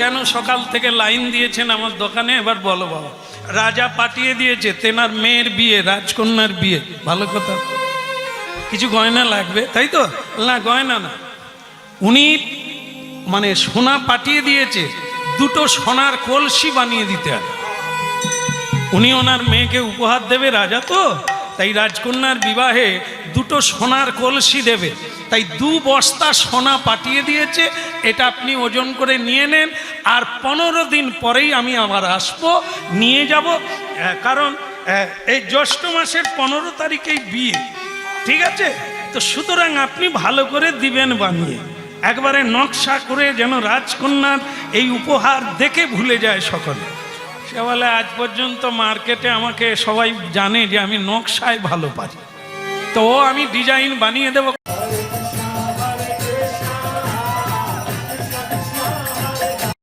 কেন সকাল থেকে লাইন দিয়েছেন আমার দোকানে? এবার বলো বাবা। রাজা পাঠিয়ে দিয়েছে তেনার মেয়ের বিয়ে, রাজকন্যার বিয়ে। ভালো কথা, কিছু গয়না লাগবে তাই তো? না, গয়না না, উনি মানে সোনা পাঠিয়ে দিয়েছে, দুটো সোনার কলসি বানিয়ে দিতে হবে। উনি ওনার মেয়েকে উপহার দেবে, রাজা তো, তাই রাজকন্যার বিবাহে দুটো সোনার কলসি দেবে, তাই 2 বস্তা সোনা পাঠিয়ে দিয়েছে। এটা আপনি ওজন করে নিয়ে নেন, আর 15 দিন পরেই আমি আবার আসবো, নিয়ে যাব। কারণ এই জ্যৈষ্ঠ মাসের 15 তারিখেই বিয়ে, ঠিক আছে? তো সুতরাং আপনি ভালো করে দিবেন বানিয়ে, একবারে নকশা করে, যেন রাজকন্যার এই উপহার দেখে ভুলে যায় সকলে। সে বলে আজ পর্যন্ত মার্কেটে আমাকে সবাই জানে যে আমি নকশায় ভালো পারি, তো আমি ডিজাইন বানিয়ে দেবো।